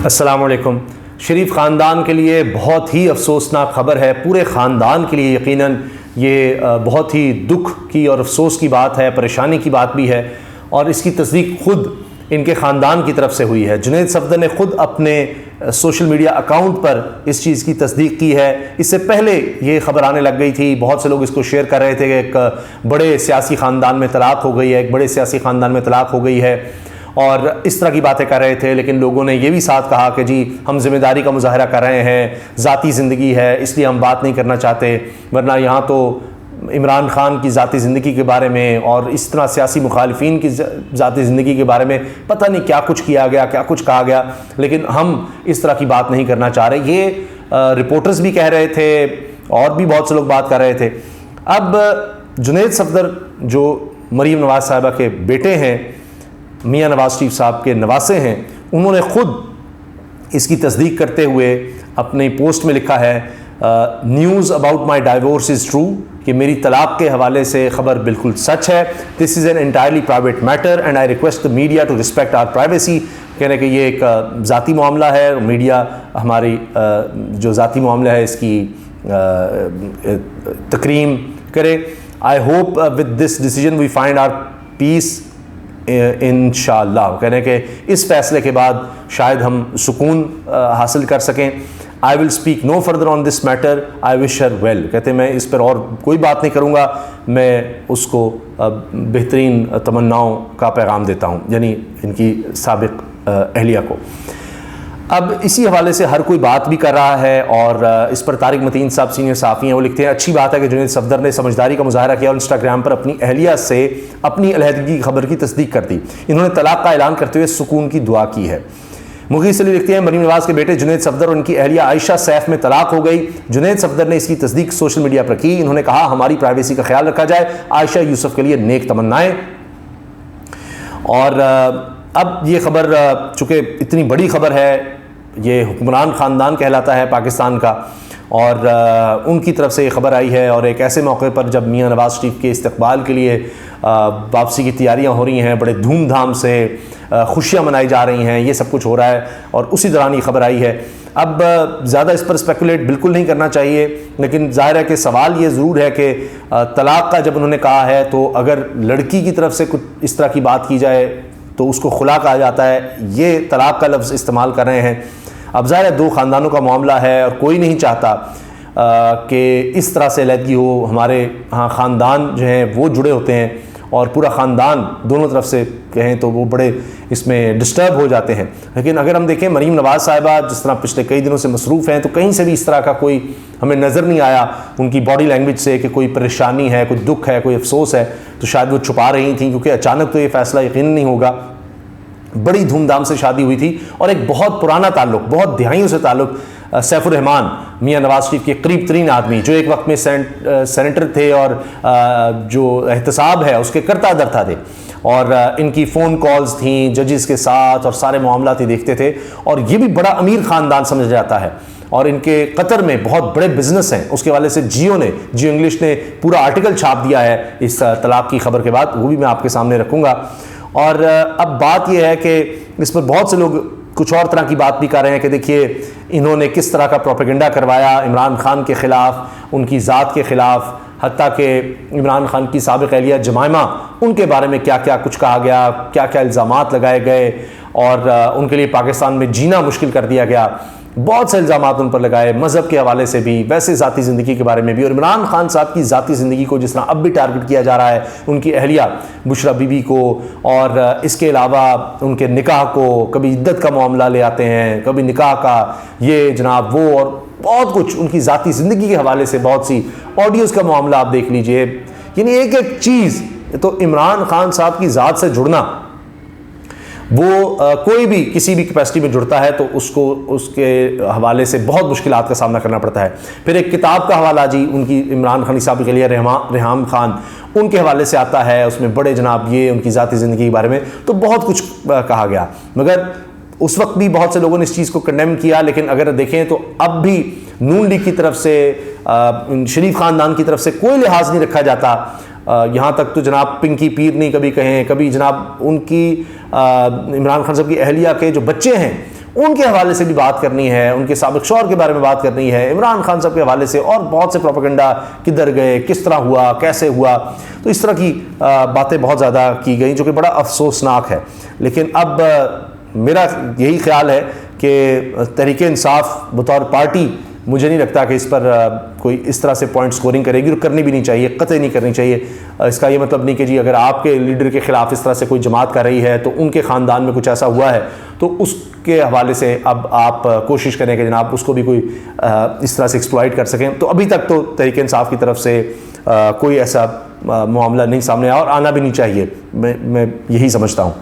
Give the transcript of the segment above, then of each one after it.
السلام علیکم۔ شریف خاندان کے لیے بہت ہی افسوسناک خبر ہے، پورے خاندان کے لیے یقیناً یہ بہت ہی دکھ کی اور افسوس کی بات ہے، پریشانی کی بات بھی ہے، اور اس کی تصدیق خود ان کے خاندان کی طرف سے ہوئی ہے۔ جنید صفدر نے خود اپنے سوشل میڈیا اکاؤنٹ پر اس چیز کی تصدیق کی ہے۔ اس سے پہلے یہ خبر آنے لگ گئی تھی، بہت سے لوگ اس کو شیئر کر رہے تھے کہ ایک بڑے سیاسی خاندان میں طلاق ہو گئی ہے، ایک بڑے سیاسی خاندان میں طلاق ہو گئی ہے، اور اس طرح کی باتیں کر رہے تھے۔ لیکن لوگوں نے یہ بھی ساتھ کہا کہ جی ہم ذمہ داری کا مظاہرہ کر رہے ہیں، ذاتی زندگی ہے اس لیے ہم بات نہیں کرنا چاہتے، ورنہ یہاں تو عمران خان کی ذاتی زندگی کے بارے میں اور اس طرح سیاسی مخالفین کی ذاتی زندگی کے بارے میں پتہ نہیں کیا کچھ کیا گیا، کیا کچھ کہا گیا، لیکن ہم اس طرح کی بات نہیں کرنا چاہ رہے۔ یہ رپورٹرز بھی کہہ رہے تھے اور بھی بہت سے لوگ بات کر رہے تھے۔ اب جنید صفدر جو مریم نواز صاحبہ کے بیٹے ہیں، میاں نواز شریف صاحب کے نواسے ہیں، انہوں نے خود اس کی تصدیق کرتے ہوئے اپنی پوسٹ میں لکھا ہے news about my divorce is true, کہ میری طلاق کے حوالے سے خبر بالکل سچ ہے۔ This is an entirely private matter and I request the media to respect our privacy. کہہ رہے کہ یہ ایک ذاتی معاملہ ہے، میڈیا ہماری جو ذاتی معاملہ ہے اس کی تکریم کرے۔ I hope with this decision we find our peace انشاءاللہ، کہنے کہ اس فیصلے کے بعد شاید ہم سکون حاصل کر سکیں۔ I will speak no further on this matter, I wish her well۔ کہتے ہیں میں اس پر اور کوئی بات نہیں کروں گا، میں اس کو بہترین تمناؤں کا پیغام دیتا ہوں، یعنی ان کی سابق اہلیہ کو۔ اب اسی حوالے سے ہر کوئی بات بھی کر رہا ہے، اور اس پر طارق متین صاحب سینئر صحافی ہیں، وہ لکھتے ہیں اچھی بات ہے کہ جنید صفدر نے سمجھداری کا مظاہرہ کیا اور انسٹاگرام پر اپنی اہلیہ سے اپنی علیحدگی کی خبر کی تصدیق کر دی۔ انہوں نے طلاق کا اعلان کرتے ہوئے سکون کی دعا کی ہے۔ مغیث علی لکھتے ہیں مریم نواز کے بیٹے جنید صفدر اور ان کی اہلیہ عائشہ سیف میں طلاق ہو گئی۔ جنید صفدر نے اس کی تصدیق سوشل میڈیا پر کی۔ انہوں نے کہا ہماری پرائیویسی کا خیال رکھا جائے، عائشہ یوسف کے لیے نیک تمنائیں۔ اور اب یہ خبر چونکہ اتنی بڑی خبر ہے، یہ حکمران خاندان کہلاتا ہے پاکستان کا، اور ان کی طرف سے یہ خبر آئی ہے، اور ایک ایسے موقع پر جب میاں نواز شریف کے استقبال کے لیے واپسی کی تیاریاں ہو رہی ہیں، بڑے دھوم دھام سے خوشیاں منائی جا رہی ہیں، یہ سب کچھ ہو رہا ہے، اور اسی دوران یہ خبر آئی ہے۔ اب زیادہ اس پر اسپیکولیٹ بالکل نہیں کرنا چاہیے، لیکن ظاہر ہے کہ سوال یہ ضرور ہے کہ طلاق کا جب انہوں نے کہا ہے تو اگر لڑکی کی طرف سے کچھ اس طرح کی بات کی جائے تو اس کو خلا کہا جاتا ہے، یہ طلاق کا لفظ استعمال کر رہے ہیں۔ اب ظاہر ہے دو خاندانوں کا معاملہ ہے، اور کوئی نہیں چاہتا کہ اس طرح سے علیحدگی ہو۔ ہمارے ہاں خاندان جو ہیں وہ جڑے ہوتے ہیں، اور پورا خاندان دونوں طرف سے کہیں تو وہ بڑے اس میں ڈسٹرب ہو جاتے ہیں۔ لیکن اگر ہم دیکھیں مریم نواز صاحبہ جس طرح پچھلے کئی دنوں سے مصروف ہیں، تو کہیں سے بھی اس طرح کا کوئی ہمیں نظر نہیں آیا ان کی باڈی لینگویج سے کہ کوئی پریشانی ہے، کوئی دکھ ہے، کوئی افسوس ہے، تو شاید وہ چھپا رہی تھیں، کیونکہ اچانک تو یہ فیصلہ یقیناً نہیں ہوگا۔ بڑی دھوم دھام سے شادی ہوئی تھی، اور ایک بہت پرانا تعلق، بہت دہائیوں سے تعلق، سیف الرحمان میاں نواز شریف کے قریب ترین آدمی، جو ایک وقت میں سینیٹر تھے اور جو احتساب ہے اس کے کرتا دھرتا تھے، اور ان کی فون کالز تھیں ججز کے ساتھ، اور سارے معاملات ہی دیکھتے تھے، اور یہ بھی بڑا امیر خاندان سمجھا جاتا ہے، اور ان کے قطر میں بہت بڑے بزنس ہیں۔ اس کے حوالے سے جیو انگلش نے پورا آرٹیکل چھاپ دیا ہے اس طلاق کی خبر کے بعد، وہ بھی میں آپ کے سامنے رکھوں گا۔ اور اب بات یہ ہے کہ اس پر بہت سے لوگ کچھ اور طرح کی بات بھی کر رہے ہیں کہ دیکھیے انہوں نے کس طرح کا پروپیگنڈا کروایا عمران خان کے خلاف، ان کی ذات کے خلاف، حتیٰ کہ عمران خان کی سابق اہلیہ جمائمہ، ان کے بارے میں کیا کیا کچھ کہا گیا، کیا کیا الزامات لگائے گئے، اور ان کے لیے پاکستان میں جینا مشکل کر دیا گیا۔ بہت سے الزامات ان پر لگائے، مذہب کے حوالے سے بھی، ویسے ذاتی زندگی کے بارے میں بھی، اور عمران خان صاحب کی ذاتی زندگی کو جس طرح اب بھی ٹارگٹ کیا جا رہا ہے، ان کی اہلیہ بشرا بی بی کو، اور اس کے علاوہ ان کے نکاح کو، کبھی عدت کا معاملہ لے آتے ہیں، کبھی نکاح کا یہ جناب وہ، اور بہت کچھ ان کی ذاتی زندگی کے حوالے سے بہت سی آڈیوز کا معاملہ آپ دیکھ لیجئے، یعنی ایک ایک چیز۔ تو عمران خان صاحب کی ذات سے جڑنا، وہ کوئی بھی کسی بھی کیپیسٹی میں جڑتا ہے تو اس کو اس کے حوالے سے بہت مشکلات کا سامنا کرنا پڑتا ہے۔ پھر ایک کتاب کا حوالہ جی ان کی عمران خان صاحب کے لیے ریحام خان، ان کے حوالے سے آتا ہے، اس میں بڑے جناب یہ ان کی ذاتی زندگی کے بارے میں تو بہت کچھ کہا گیا، مگر اس وقت بھی بہت سے لوگوں نے اس چیز کو کنڈیم کیا۔ لیکن اگر دیکھیں تو اب بھی نون لیگ کی طرف سے، شریف خاندان کی طرف سے کوئی لحاظ نہیں رکھا جاتا یہاں تک تو جناب پنکی پیرنی کبھی کہیں، کبھی جناب ان کی عمران خان صاحب کی اہلیہ کے جو بچے ہیں ان کے حوالے سے بھی بات کرنی ہے, ان کے سابق شوہر کے بارے میں بات کرنی ہے, عمران خان صاحب کے حوالے سے, اور بہت سے پروپیگنڈا کدھر گئے, کس طرح ہوا, کیسے ہوا. تو اس طرح کی باتیں بہت زیادہ کی گئیں جو کہ بڑا افسوسناک ہے. لیکن اب میرا یہی خیال ہے کہ تحریک انصاف بطور پارٹی مجھے نہیں لگتا کہ اس پر کوئی اس طرح سے پوائنٹ سکورنگ کرے گی, اور کرنی بھی نہیں چاہیے, قطعی نہیں کرنی چاہیے. اس کا یہ مطلب نہیں کہ جی اگر آپ کے لیڈر کے خلاف اس طرح سے کوئی جماعت کر رہی ہے تو ان کے خاندان میں کچھ ایسا ہوا ہے تو اس کے حوالے سے اب آپ کوشش کریں کہ جناب اس کو بھی کوئی اس طرح سے ایکسپلائٹ کر سکیں. تو ابھی تک تو تحریک انصاف کی طرف سے کوئی ایسا معاملہ نہیں سامنے آیا, اور آنا بھی نہیں چاہیے, میں یہی سمجھتا ہوں.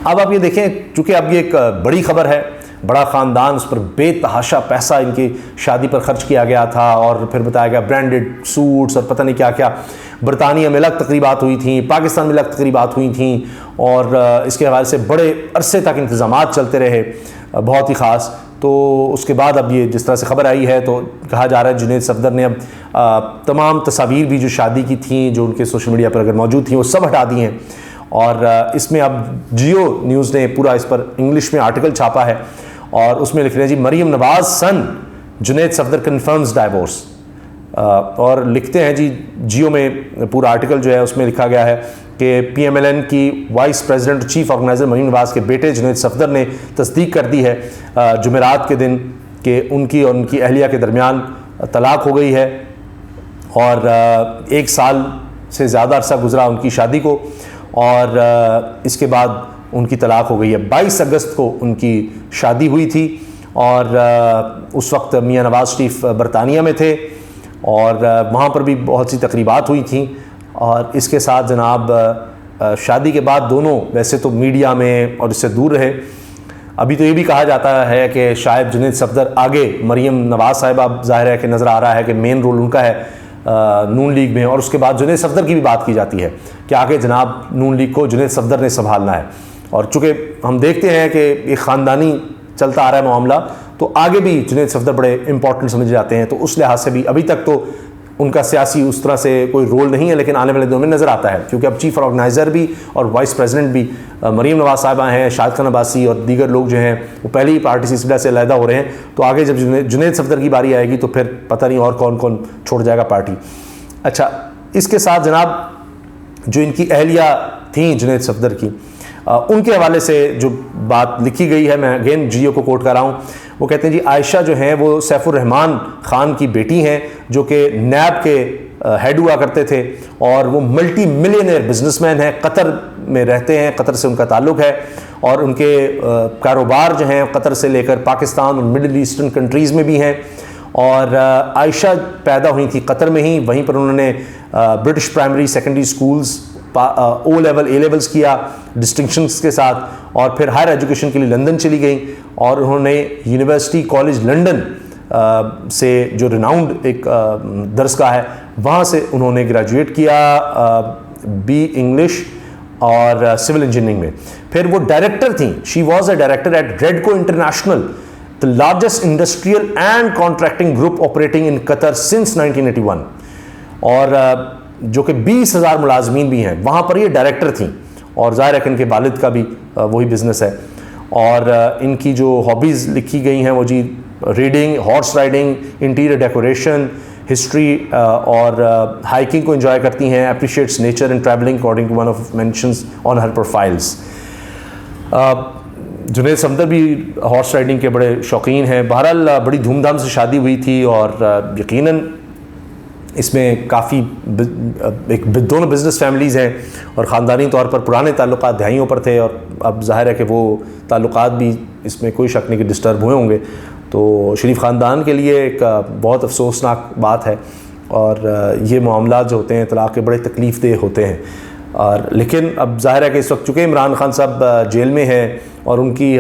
اب آپ یہ دیکھیں, چونکہ اب یہ ایک بڑی خبر ہے, بڑا خاندان, اس پر بے تحاشا پیسہ ان کی شادی پر خرچ کیا گیا تھا, اور پھر بتایا گیا برانڈڈ سوٹس اور پتہ نہیں کیا کیا. برطانیہ میں الگ تقریبات ہوئی تھیں, پاکستان میں الگ تقریبات ہوئی تھیں, اور اس کے حوالے سے بڑے عرصے تک انتظامات چلتے رہے بہت ہی خاص. تو اس کے بعد اب یہ جس طرح سے خبر آئی ہے تو کہا جا رہا ہے جنید صفدر نے اب تمام تصاویر بھی جو شادی کی تھیں جو ان کے سوشل میڈیا پر اگر موجود تھیں وہ سب ہٹا دی ہیں. اور اس میں اب جیو نیوز نے پورا اس پر انگلش میں آرٹیکل چھاپا ہے, اور اس میں لکھ رہے ہیں جی مریم نواز سن جنید صفدر کنفرمز ڈائیورس. اور لکھتے ہیں جی جیو میں پورا آرٹیکل جو ہے اس میں لکھا گیا ہے کہ پی ایم ایل این کی vice president chief organiser Maryam Nawaz کے بیٹے جنید صفدر نے تصدیق کر دی ہے جمعرات کے دن کہ ان کی اور ان کی اہلیہ کے درمیان طلاق ہو گئی ہے, اور 1 سال سے زیادہ عرصہ گزرا ان کی شادی کو, اور اس کے بعد ان کی طلاق ہو گئی ہے. 22 اگست کو ان کی شادی ہوئی تھی, اور اس وقت میاں نواز شریف برطانیہ میں تھے, اور وہاں پر بھی بہت سی تقریبات ہوئی تھیں. اور اس کے ساتھ جناب شادی کے بعد دونوں ویسے تو میڈیا میں اور اس سے دور رہے. ابھی تو یہ بھی کہا جاتا ہے کہ شاید جنید صفدر آگے مریم نواز صاحبہ ظاہر ہے کہ نظر آ رہا ہے کہ مین رول ان کا ہے نون لیگ میں, اور اس کے بعد جنید صفدر کی بھی بات کی جاتی ہے کہ آگے جناب نون لیگ کو جنید صفدر نے سنبھالنا ہے. اور چونکہ ہم دیکھتے ہیں کہ ایک خاندانی چلتا آ رہا ہے معاملہ, تو آگے بھی جنید صفدر بڑے امپورٹنٹ سمجھے جاتے ہیں. تو اس لحاظ سے بھی ابھی تک تو ان کا سیاسی اس طرح سے کوئی رول نہیں ہے, لیکن آنے والے دنوں میں نظر آتا ہے, کیونکہ اب چیف آرگنائزر بھی اور وائس پریزیڈنٹ بھی مریم نواز صاحبہ ہیں, شاہد خان عباسی اور دیگر لوگ جو ہیں وہ پہلی ہی پارٹی سلسلہ سے علیحدہ ہو رہے ہیں. تو آگے جب جنید صفدر کی باری آئے گی تو پھر پتہ نہیں اور کون کون چھوڑ جائے گا پارٹی. اچھا, اس کے ساتھ جناب جو ان کی اہلیہ تھیں جنید صفدر کی, ان کے حوالے سے جو بات لکھی گئی ہے, میں اگین جیو کو کوٹ کر رہا ہوں, وہ کہتے ہیں جی عائشہ جو ہیں وہ سیف الرحمان خان کی بیٹی ہیں جو کہ نیب کے ہیڈ ہوا کرتے تھے, اور وہ ملٹی ملینئر بزنس مین ہیں, قطر میں رہتے ہیں, قطر سے ان کا تعلق ہے, اور ان کے کاروبار جو ہیں قطر سے لے کر پاکستان اور مڈل ایسٹرن کنٹریز میں بھی ہیں. اور عائشہ پیدا ہوئی تھی قطر میں ہی, وہیں پر انہوں نے British primary secondary schools O level A levels کیا ڈسٹنکشنز کے ساتھ, اور پھر ہائر ایجوکیشن کے لیے لندن چلی گئیں, اور انہوں نے یونیورسٹی کالج لنڈن سے جو ریناؤنڈ ایک درسگاہ ہے وہاں سے انہوں نے گریجویٹ کیا بی انگلش اور سول انجینئرنگ میں. پھر وہ ڈائریکٹر تھیں, she was a director at Redco international, the largest industrial and contracting group operating in Qatar since 1981, اور جو کہ 20,000 ملازمین بھی ہیں وہاں پر یہ ڈائریکٹر تھیں, اور ظاہر ہے کہ ان کے والد کا بھی وہی بزنس ہے. اور ان کی جو ہابیز لکھی گئی ہیں وہ جی reading, horse riding, interior decoration, history اور ہائکنگ کو انجوائے کرتی ہیں, appreciates nature and travelling according to one of mentions on her profiles. Junaid Safdar بھی ہارس رائڈنگ کے بڑے شوقین ہیں. بہرحال بڑی دھوم دھام سے شادی ہوئی تھی, اور یقیناً اس میں کافی دونوں بزنس فیملیز ہیں, اور خاندانی طور پر پرانے تعلقات دہائیوں پر تھے, اور اب ظاہر ہے کہ وہ تعلقات بھی اس میں کوئی شک نہیں کہ ڈسٹرب ہوئے ہوں گے. تو شریف خاندان کے لیے ایک بہت افسوسناک بات ہے, اور یہ معاملات جو ہوتے ہیں طلاق کے بڑے تکلیف دہ ہوتے ہیں. اور لیکن اب ظاہر ہے کہ اس وقت چونکہ عمران خان صاحب جیل میں ہیں اور ان کی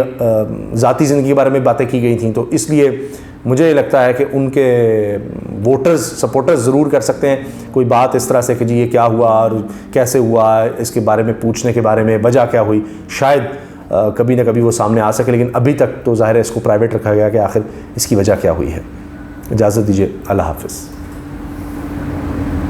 ذاتی زندگی کے بارے میں باتیں کی گئی تھیں, تو اس لیے مجھے لگتا ہے کہ ان کے ووٹرز سپورٹرز ضرور کر سکتے ہیں کوئی بات اس طرح سے کہ جی یہ کیا ہوا اور کیسے ہوا, اس کے بارے میں پوچھنے کے بارے میں وجہ کیا ہوئی, شاید کبھی نہ کبھی وہ سامنے آ سکے. لیکن ابھی تک تو ظاہر ہے اس کو پرائیویٹ رکھا گیا کہ آخر اس کی وجہ کیا ہوئی ہے. اجازت دیجیے, اللہ حافظ.